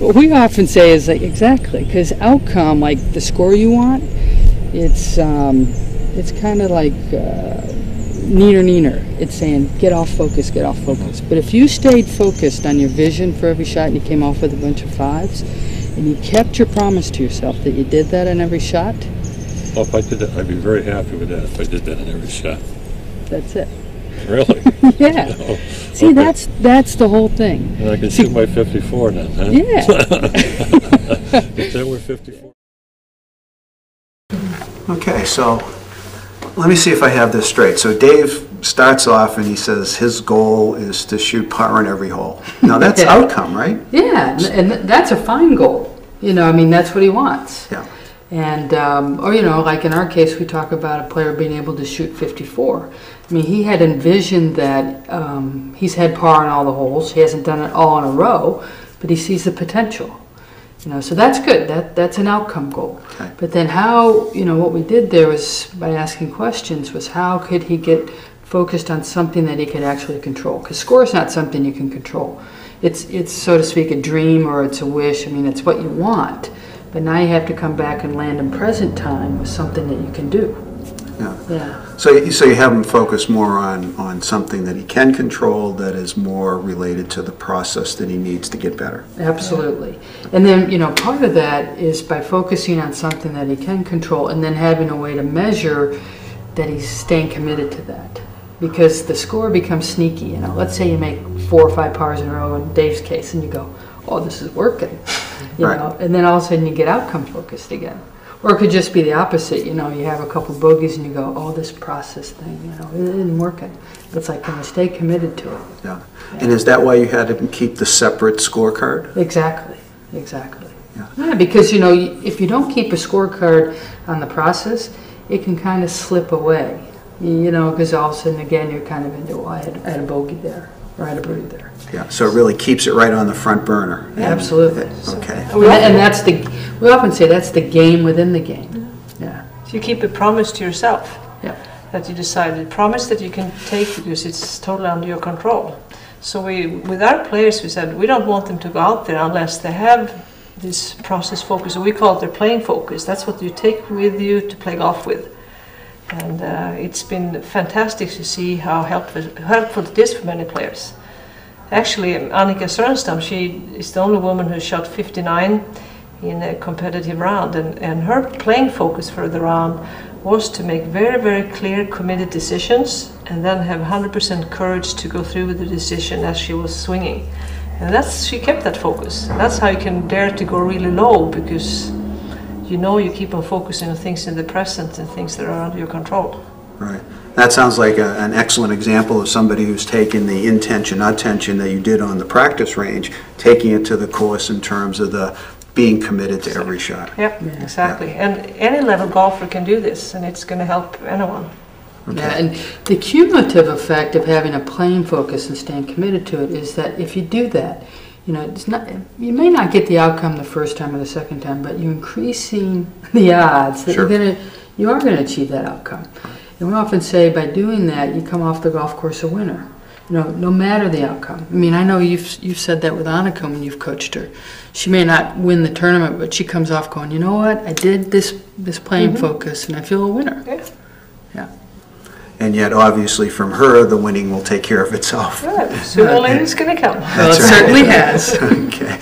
what we often say is like, exactly, because outcome, like the score you want, it's kind of like neener. It's saying get off focus, get off focus. But if you stayed focused on your vision for every shot and you came off with a bunch of 5s, and you kept your promise to yourself that you did that in every shot. Well, if I did that, I'd be very happy with that if I did that in every shot. That's it. Really? Yeah. Oh, See, okay. that's the whole thing. And I can shoot my 54 then, huh? Yeah. If that were 54. Okay, so let me see if I have this straight. So Dave starts off and he says his goal is to shoot par in every hole. Now that's outcome, right? Yeah, and that's a fine goal. You know, I mean, that's what he wants. Yeah. And, or, you know, like in our case, we talk about a player being able to shoot 54. I mean, he had envisioned that he's had par in all the holes. He hasn't done it all in a row, but he sees the potential. You know, so that's good. That's an outcome goal. Okay. But then how, you know, what we did there was, by asking questions, was how could he get focused on something that he could actually control? Because score is not something you can control. It's, so to speak, a dream or it's a wish. I mean, it's what you want. But now you have to come back and land in present time with something that you can do. Yeah. Yeah. So you have him focus more on something that he can control that is more related to the process that he needs to get better. Absolutely. And then, you know, part of that is by focusing on something that he can control and then having a way to measure that he's staying committed to that. Because the score becomes sneaky. You know, let's say you make 4 or 5 pars in a row in Dave's case and you go, oh, this is working. You know, and then all of a sudden you get outcome focused again. Or it could just be the opposite, you know, you have a couple bogeys and you go, oh, this process thing, you know, it isn't working. It's like, can I stay committed to it? Yeah. And is that why you had to keep the separate scorecard? Exactly, exactly. Yeah. Because, you know, if you don't keep a scorecard on the process, it can kind of slip away, you know, because all of a sudden, again, you're kind of into, oh, I had a bogey there, or I had a birdie there. Yeah, so it really keeps it right on the front burner. Yeah, absolutely. Okay. And that's we often say that's the game within the game. Yeah. So you keep a promise to yourself. Yeah. That you decided, promise that you can take because it's totally under your control. So with our players, we said we don't want them to go out there unless they have this process focus. So we call it their playing focus. That's what you take with you to play golf with. And it's been fantastic to see how helpful it is for many players. Actually, Annika Sörenstam, she is the only woman who shot 59 in a competitive round, and her playing focus for the round was to make very, very clear, committed decisions and then have 100% courage to go through with the decision as she was swinging. And she kept that focus. That's how you can dare to go really low, because you know you keep on focusing on things in the present and things that are under your control. Right. That sounds like an excellent example of somebody who's taken the intention, attention that you did on the practice range, taking it to the course in terms of the being committed to every shot. Yep, yeah. Exactly. Yeah. And any level golfer can do this, and it's going to help anyone. Okay. Yeah, and the cumulative effect of having a playing focus and staying committed to it is that if you do that, you know, you may not get the outcome the first time or the second time, but you're increasing the odds that you are going to achieve that outcome. And we often say by doing that, you come off the golf course a winner. You know, no matter the outcome. I mean, I know you've said that with Annika when you've coached her. She may not win the tournament, but she comes off going, you know what? I did this playing focus, and I feel a winner. Yeah. Yeah. And yet, obviously, from her, the winning will take care of itself. Right. Sooner or later, it's going to come. Well, it certainly has. Okay.